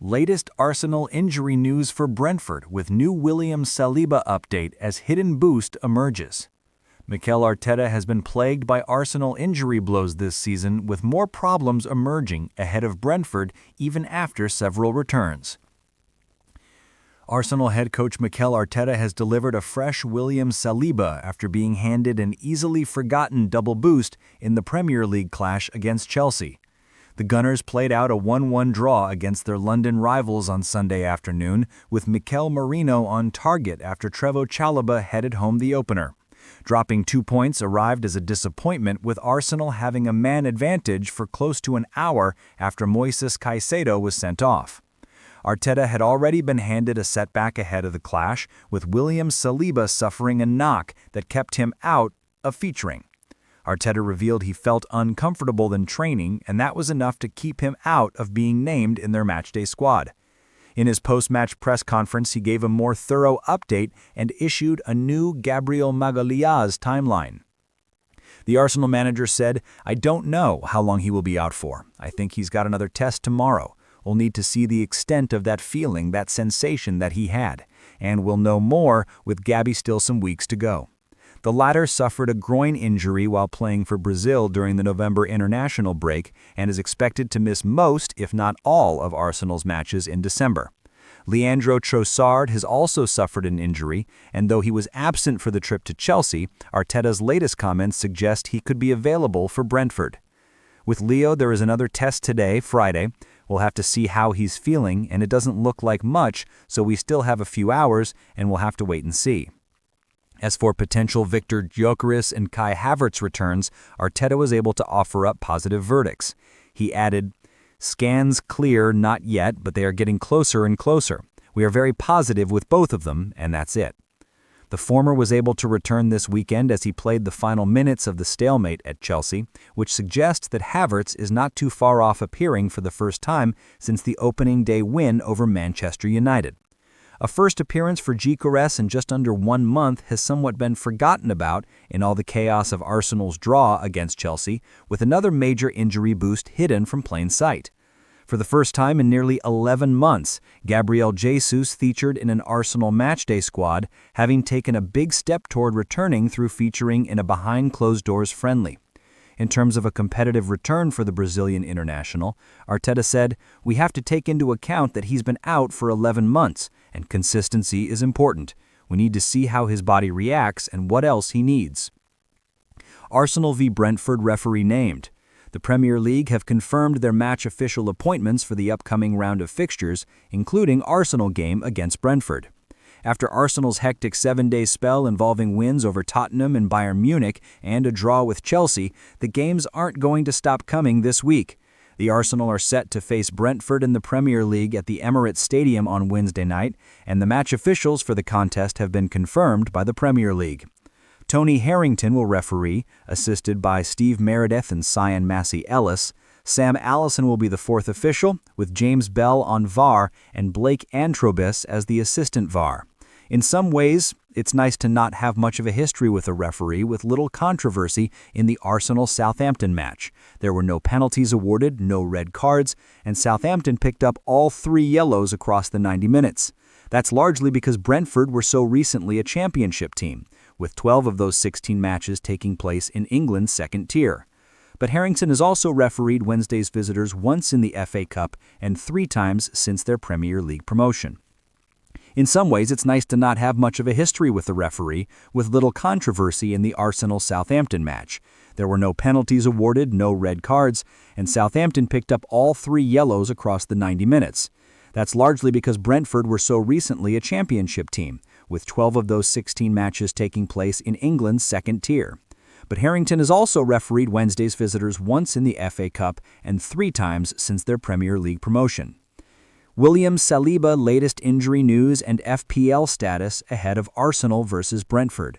Latest Arsenal injury news for Brentford with new William Saliba update as hidden boost emerges. Mikel Arteta has been plagued by Arsenal injury blows this season, with more problems emerging ahead of Brentford even after several returns. Arsenal head coach Mikel Arteta has delivered a fresh William Saliba after being handed an easily forgotten double boost in the Premier League clash against Chelsea. The Gunners played out a 1-1 draw against their London rivals on Sunday afternoon, with Mikel Merino on target after Trevoh Chalobah headed home the opener. Dropping 2 points arrived as a disappointment, with Arsenal having a man advantage for close to an hour after Moises Caicedo was sent off. Arteta had already been handed a setback ahead of the clash, with William Saliba suffering a knock that kept him out of featuring. Arteta revealed he felt uncomfortable in training, and that was enough to keep him out of being named in their matchday squad. In his post-match press conference, he gave a more thorough update and issued a new Gabriel Magalhaes timeline. The Arsenal manager said, "I don't know how long he will be out for. I think he's got another test tomorrow. We'll need to see the extent of that feeling, that sensation that he had, and we'll know more with Gabby still some weeks to go." The latter suffered a groin injury while playing for Brazil during the November international break and is expected to miss most, if not all, of Arsenal's matches in December. Leandro Trossard has also suffered an injury, and though he was absent for the trip to Chelsea, Arteta's latest comments suggest he could be available for Brentford. With Leo, there is another test today, Friday. We'll have to see how he's feeling, and it doesn't look like much, so we still have a few hours, and we'll have to wait and see. As for potential Victor Gyökeres and Kai Havertz returns, Arteta was able to offer up positive verdicts. He added, "Scans clear, not yet, but they are getting closer and closer. We are very positive with both of them, and that's it." The former was able to return this weekend as he played the final minutes of the stalemate at Chelsea, which suggests that Havertz is not too far off appearing for the first time since the opening day win over Manchester United. A first appearance for Gyökeres in just under 1 month has somewhat been forgotten about in all the chaos of Arsenal's draw against Chelsea, with another major injury boost hidden from plain sight. For the first time in nearly 11 months, Gabriel Jesus featured in an Arsenal matchday squad, having taken a big step toward returning through featuring in a behind-closed-doors friendly. In terms of a competitive return for the Brazilian international, Arteta said, "We have to take into account that he's been out for 11 months, and consistency is important. We need to see how his body reacts and what else he needs." Arsenal v Brentford referee named. The Premier League have confirmed their match official appointments for the upcoming round of fixtures, including Arsenal game against Brentford. After Arsenal's hectic 7-day spell involving wins over Tottenham and Bayern Munich and a draw with Chelsea, the games aren't going to stop coming this week. The Arsenal are set to face Brentford in the Premier League at the Emirates Stadium on Wednesday night, and the match officials for the contest have been confirmed by the Premier League. Tony Harrington will referee, assisted by Steve Meredith and Cyan Massey-Ellis. Sam Allison will be the fourth official, with James Bell on VAR and Blake Antrobus as the assistant VAR. In some ways, it's nice to not have much of a history with a referee, with little controversy in the Arsenal-Southampton match. There were no penalties awarded, no red cards, and Southampton picked up all 3 yellows across the 90 minutes. That's largely because Brentford were so recently a championship team, with 12 of those 16 matches taking place in England's second tier. But Harrington has also refereed Wednesday's visitors once in the FA Cup and 3 times since their Premier League promotion. In some ways, it's nice to not have much of a history with the referee, with little controversy in the Arsenal-Southampton match. There were no penalties awarded, no red cards, and Southampton picked up all 3 yellows across the 90 minutes. That's largely because Brentford were so recently a championship team, with 12 of those 16 matches taking place in England's second tier. But Harrington has also refereed Wednesday's visitors once in the FA Cup and 3 times since their Premier League promotion. William Saliba latest injury news and FPL status ahead of Arsenal versus Brentford.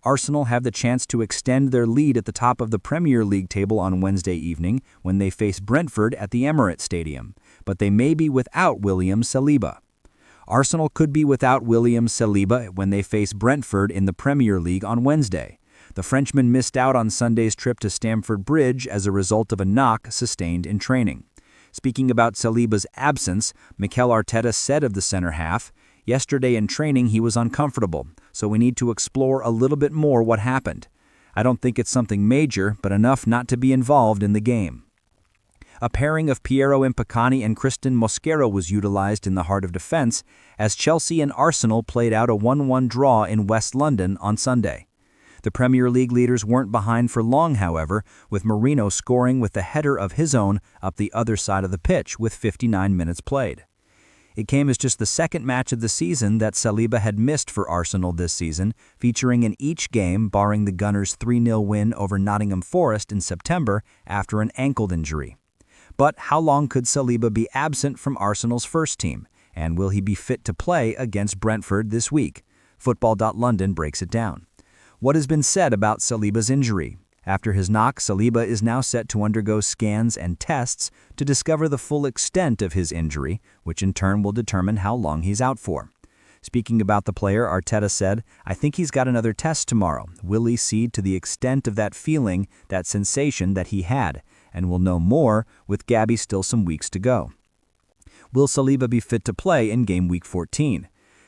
Arsenal have the chance to extend their lead at the top of the Premier League table on Wednesday evening when they face Brentford at the Emirates Stadium, but they may be without William Saliba. Arsenal could be without William Saliba when they face Brentford in the Premier League on Wednesday. The Frenchman missed out on Sunday's trip to Stamford Bridge as a result of a knock sustained in training. Speaking about Saliba's absence, Mikel Arteta said of the center half, "Yesterday in training he was uncomfortable, so we need to explore a little bit more what happened. I don't think it's something major, but enough not to be involved in the game." A pairing of Piero Impicani and Christian Mosquera was utilized in the heart of defense as Chelsea and Arsenal played out a 1-1 draw in West London on Sunday. The Premier League leaders weren't behind for long, however, with Merino scoring with a header of his own up the other side of the pitch with 59 minutes played. It came as just the second match of the season that Saliba had missed for Arsenal this season, featuring in each game barring the Gunners' 3-0 win over Nottingham Forest in September after an ankle injury. But how long could Saliba be absent from Arsenal's first team, and will he be fit to play against Brentford this week? Football.London breaks it down. What has been said about Saliba's injury? After his knock, Saliba is now set to undergo scans and tests to discover the full extent of his injury, which in turn will determine how long he's out for. Speaking about the player, Arteta said, "I think he's got another test tomorrow. Will he see to the extent of that feeling, that sensation that he had? And we'll know more with Gabby still some weeks to go." Will Saliba be fit to play in game week 14?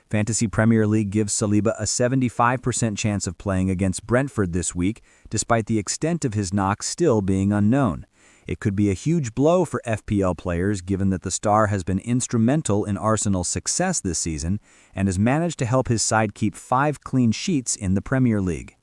Fantasy Premier League gives Saliba a 75% chance of playing against Brentford this week, despite the extent of his knock still being unknown. It could be a huge blow for FPL players given that the star has been instrumental in Arsenal's success this season and has managed to help his side keep 5 clean sheets in the Premier League.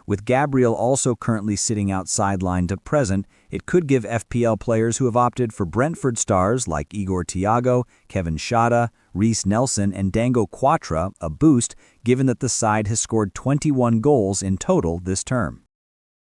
With Gabriel also currently sitting out sidelined at present, it could give FPL players who have opted for Brentford stars like Igor Thiago, Kevin Shada, Reece Nelson, and Dango Quatra a boost, given that the side has scored 21 goals in total this term.